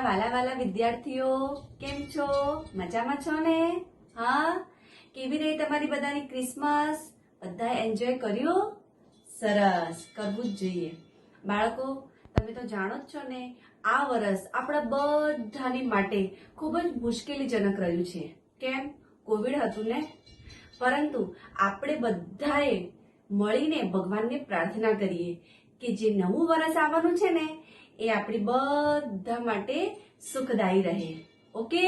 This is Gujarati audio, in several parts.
વાલા વાલા વિદ્યાર્થીઓ, કેમ છો? મજામાં છો ને? હા, કેવી રહી તમારી બધાની ક્રિસમસ? બધા એન્જોય કર્યો? સરસ, કરવું જ જોઈએ. બાળકો, તમે તો જાણો જ છો ને, આ વર્ષ આપણા બધાની માટે ખૂબ જ મુશ્કેલીજનક રહ્યું છે. કેમ? કોવિડ હતું ને? પરંતુ આપણે બધાએ મળીને ભગવાનને પ્રાર્થના કરીએ કે જે નવું વર્ષ આવવાનું છે ને, એ આપણી બધા માટે સુખદાયી રહે. ઓકે?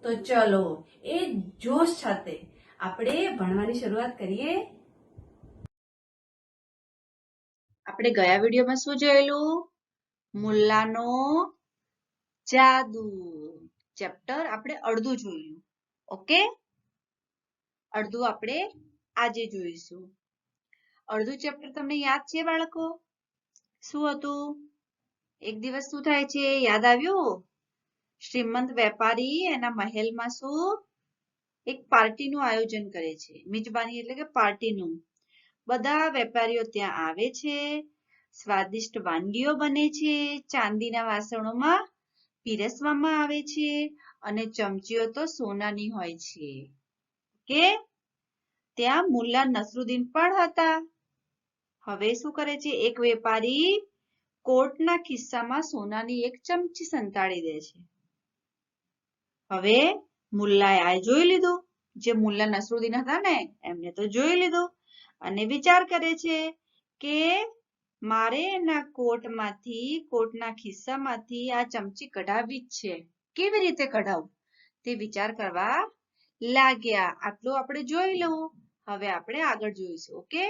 તો ચલો એ જોશ સાથે આપણે ભણવાની શરૂઆત કરીએ. આપણે ગયા વિડીયોમાં શું જોયેલું? મુલ્લાનો જાદુ ચેપ્ટર આપણે અડધું જોયું. ઓકે? અડધું આપણે આજે જોઈશું. અડધું ચેપ્ટર તમને યાદ છે બાળકો? શું હતું? એક દિવસ શું થાય છે યાદ આવ્યું? શ્રીમંત વેપારી એના મહેલમાં શું એક પાર્ટીનું આયોજન કરે છે. મિજબાની એટલે કે પાર્ટીનું. બધા વેપારીઓ ત્યાં આવે છે, સ્વાદિષ્ટ વાનગીઓ બને છે, ચાંદીના વાસણોમાં પીરસવામાં આવે છે અને ચમચીઓ તો સોનાની હોય છે. કે ત્યાં મુલ્લા નસરુદ્દીન પણ હતા. હવે શું કરે છે? એક વેપારી કોટના ખિસ્સામાં સોનાની એક ચમચી સંતાડી દે છે. હવે મુલ્લાએ આ જોઈ લીધું. જે મુલ્લા નસરુદ્દીન હતા ને, એમને તો જોઈ લીધું અને વિચાર કરે છે કે મારે એના કોટના ખિસ્સામાંથી આ ચમચી કઢાવવી જ છે. કેવી રીતે કઢાવું? તે વિચાર કરવા લાગ્યા. આટલું આપણે જોઈ લઉં. હવે આપણે આગળ જોઈશું. ઓકે?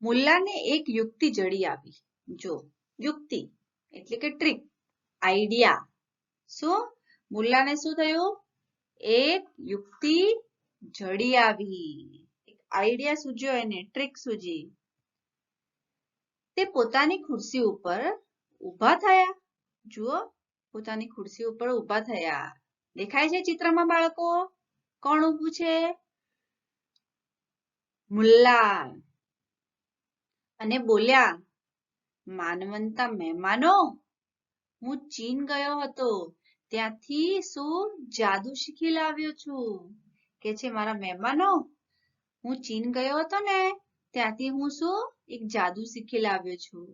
મુલ્લાને એક યુક્તિ જડી આવી. જો યુક્તિ એટલે કે ટ્રીક, આઈડિયા. શું? મુલ્લાને શું થયું? એક યુક્તિ જડી આવી. એક આઈડિયા સૂજ્યો એને, ટ્રીક સૂજી. તે પોતાની ખુરશી ઉપર ઊભા થયા. જુઓ, પોતાની ખુરશી ઉપર ઊભા થયા. દેખાય છે ચિત્રમાં બાળકો? કોણ ઊભું છે? મુલ્લા. અને બોલ્યા, માનવંતા મહેમાનો, હું ચીન ગયો હતો. ત્યાંથી શું જાદુ શીખી લાવ્યો છું. કે છે મારા મહેમાનો, હું ચીન ગયો હતો ને, ત્યાંથી હું શું એક જાદુ શીખી લાવ્યો છું.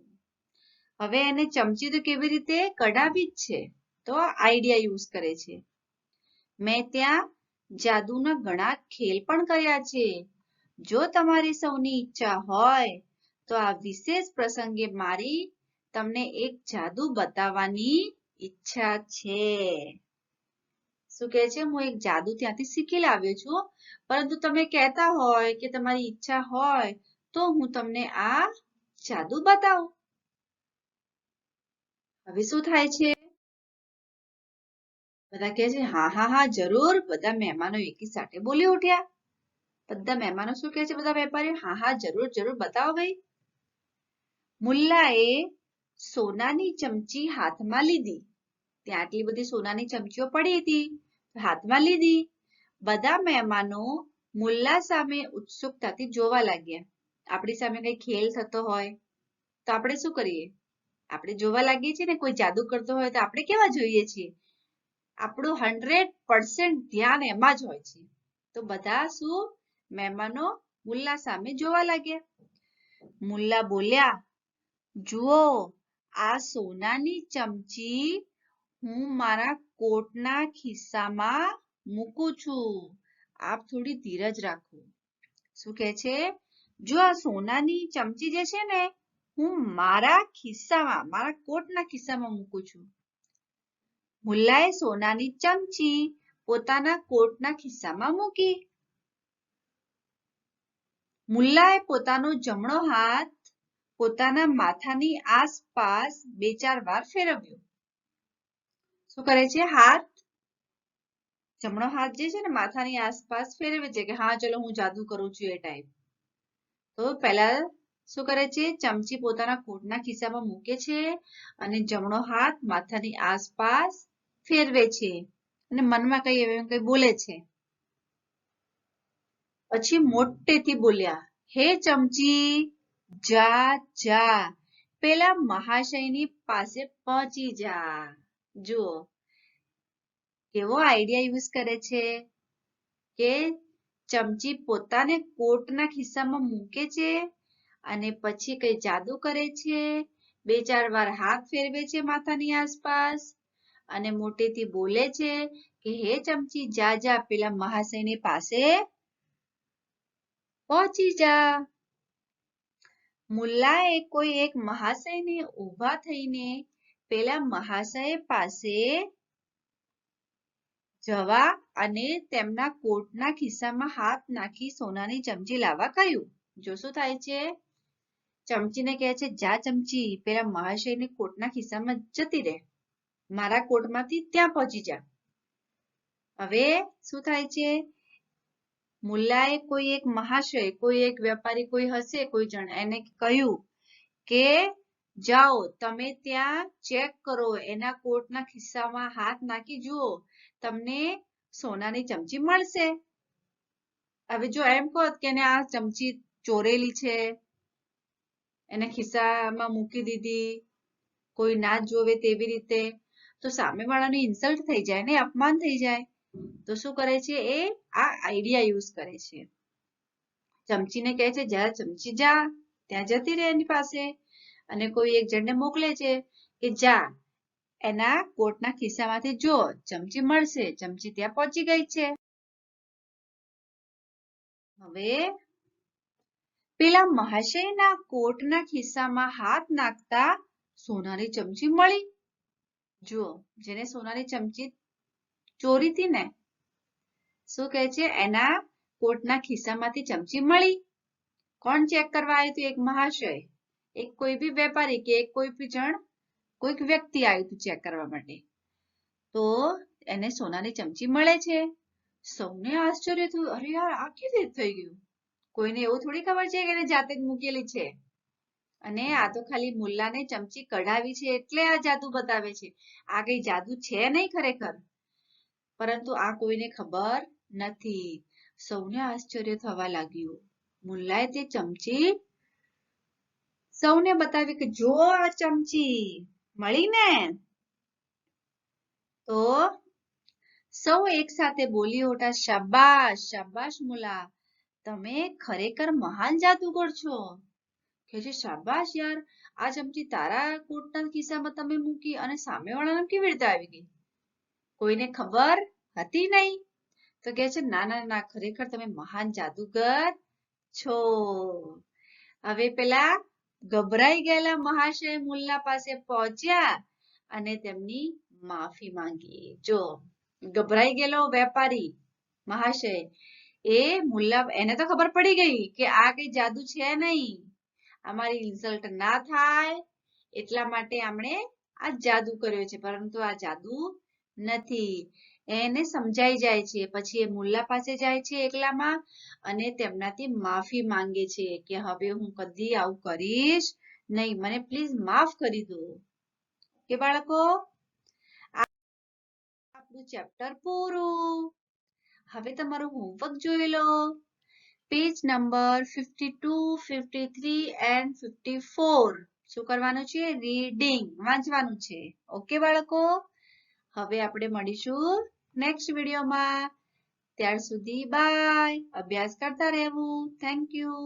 હવે એને ચમચી તો કેવી રીતે કઢાવી જ છે, તો આઈડિયા યુઝ કરે છે. મેં ત્યાં જાદુના ઘણા ખેલ પણ કર્યા છે. જો તમારી સૌની ઈચ્છા હોય તો આ વિશેષ પ્રસંગે મારી તમને એક જાદુ બતાવવાની ઈચ્છા છે. શું કહે છે? હું એક જાદુ ત્યાંથી શીખી લાવ્યો છું, પરંતુ તમે કહેતા હોય કે તમારી ઈચ્છા હોય તો હું તમને આ જાદુ બતાવું. હવે શું થાય છે? બધા કહે છે હા હા હા જરૂર. બધા મહેમાનો એકી સાથે બોલી ઉઠ્યા. બધા મહેમાનો શું કહે છે? બધા વેપારીઓ હા હા જરૂર જરૂર બતાવો ભાઈ. મુલ્લાએ સોનાની ચમચી હાથમાં લીધી. ત્યાં આટલી બધી સોનાની ચમચીઓ પડી હતી, હાથમાં લીધી. બધા મહેમાનો મુલ્લા સામે ઉત્સુકતાથી જોવા લાગ્યા. આપણી સામે કઈ ખેલ થતો હોય તો આપણે શું કરીએ? આપણે જોવા લાગીએ છીએ ને. કોઈ જાદુ કરતો હોય તો આપણે કેવા જોઈએ છીએ? આપણું 100% ધ્યાન એમાં જ હોય છે. તો બધા શું મહેમાનો મુલ્લા સામે જોવા લાગ્યા. મુલ્લા બોલ્યા, જુઓ, આ સોનાની ચમચી હું મારા કોટના ખિસ્સામાં મૂકું છું. આપ થોડી ધીરજ રાખો. શું કહે છે? જો આ સોનાની ચમચી જે છે ને, હું મારા ખિસ્સામાં, મારા કોટના ખિસ્સામાં મૂકું છું. મુલ્લાએ સોનાની ચમચી પોતાના કોટના ખિસ્સામાં મૂકી. મુલ્લાએ પોતાનો જમણો હાથ પોતાના માથાની આસપાસ 2-4 વાર ફેરવ્યો. શું કરે છે? જમણો હાથ જે છે ને માથાની આસપાસ ફેરવે છે કે હા ચલો હું જાદુ કરું છું એ ટાઈપ. તો પહેલા શું કરે છે? ચમચી પોતાના કોટના ખિસ્સામાં મૂકે છે અને જમણો હાથ માથાની આસપાસ ફેરવે છે અને મનમાં કઈ બોલે છે. પછી મોટેથી બોલ્યા, હે ચમચી, જા જા પેલા મહાશયની પાસે પહોંચી જા. જુઓ કેવો આઈડિયા યુઝ કરે છે કે ચમચી પોતાને કોટના ખિસ્સામાં મૂકે છે અને પછી કઈ જાદુ કરે છે, 2-4 વાર હાથ ફેરવે છે માથાની આસપાસ અને મોટેથી બોલે છે કે હે ચમચી જા જા પેલા મહાશયની પાસે પહોંચી જા. મુલ્લાએ કોઈ એક મહાશયને ઊભા થઈને પેલા મહાશય પાસે જવા અને તેમના કોટના ખિસ્સામાં હાથ નાખી સોનાની ચમચી લાવવા કહ્યું. જો શું થાય છે, ચમચીને કહે છે જા ચમચી પેલા મહાશયની કોટના ખિસ્સામાં જતી રહે, મારા કોટમાંથી ત્યાં પહોંચી જા. હવે શું થાય છે, મુલ્લાએ કોઈ એક મહાશય, કોઈ એક વેપારી કોઈ હશે કોઈ જણ એને કહ્યું કે જાઓ તમે ત્યાં ચેક કરો, એના કોટના ખિસ્સામાં હાથ નાખી જુઓ, તમને સોનાની ચમચી મળશે. હવે જો એમ કહો કે એને આ ચમચી ચોરેલી છે, એને ખિસ્સામાં મૂકી દીધી, કોઈ ના જોવે તેવી રીતે, તો સામેવાળાની ઇન્સલ્ટ થઈ જાય ને, અપમાન થઈ જાય. તો શું કરે છે, એ આ આઈડિયા યુઝ કરે છે. ચમચીને કહે છે જા ચમચી જા, ત્યાં જતી રહે એની પાસે અને કોઈ એક જણને મોકલે છે કે જા એના કોટના ખિસ્સામાંથી જો ચમચી મળશે. ચમચી ત્યાં પહોંચી ગઈ છે. હવે પેલા મહાશયના કોટના ખિસ્સામાં હાથ નાખતા સોનાની ચમચી મળી. જુઓ જેને સોનાની ચમચી ચોરી હતી ને, શું કહે છે, એના કોટના ખિસ્સામાંથી ચમચી મળી. કોણ ચેક કરવા આવ્યું હતું? એક મહાશય, એક કોઈ બી વેપારી કે એક કોઈ બી જણ, કોઈક વ્યક્તિ આવ્યું હતું ચેક કરવા માટે. તો એને સોનાની ચમચી મળે છે. સૌને આશ્ચર્ય થયું, અરે યાર આ કેવી રીતે થઈ ગયું? કોઈને એવું થોડી ખબર છે કે એને જાતે જ મૂકેલી છે અને આ તો ખાલી મુલ્લાને ચમચી કઢાવી છે એટલે આ જાદુ બતાવે છે. આ કઈ જાદુ છે નહીં ખરેખર, પરંતુ આ કોઈને ખબર નથી. સૌને આશ્ચર્ય થવા લાગ્યું. મુલ્લાએ તે ચમચી સૌને બતાવી કે જો આ ચમચી મળી ને. તો સૌ એક સાથે બોલી ઉઠ્યા, શાબાશ શાબાશ મુલ્લા, તમે ખરેખર મહાન જાદુગર છો. કે છે શાબાશ યાર, આ ચમચી તારા કોટના ખિસ્સામાં તમે મૂકી અને સામેવાળાને કેવી રીતે આવી ગઈ? કોઈને ખબર હતી નહીં. તો કે છે ના ના ના, ખરેખર તમે મહાન જાદુગર છો. હવે પેલા ગભરાઈ ગયેલા મહાશય મુલ્લા પાસે પહોંચ્યા અને તેમની માફી માંગી. જો ગભરાઈ ગયેલો વેપારી મહાશય, એ મુલ્લા, એને તો ખબર પડી ગઈ કે આ કઈ જાદુ છે નહીં, અમારી ઇન્સલ્ટ ના થાય એટલા માટે આપણે આ જાદુ કર્યો છે, પરંતુ આ જાદુ નથી. એને સમજાઈ જાય છે. પછી એ મુલ્લા પાસે જાય છે એકલામાં અને તેમનાથી માફી માંગે છે કે હવે હું કદી આવું કરીશ નહીં, મને પ્લીઝ માફ કરી દો. કે બાળકો, આપણું ચેપ્ટર પૂરું. હવે તમારું હોમવર્ક જોઈ લો. પેજ નંબર 52, 53 and 54 શું કરવાનું છે? રીડિંગ, વાંચવાનું છે. ઓકે બાળકો, હવે આપણે મળીશું નેક્સ્ટ વિડીયોમાં. ત્યાર સુધી બાય. અભ્યાસ કરતા રહેવું. Thank you.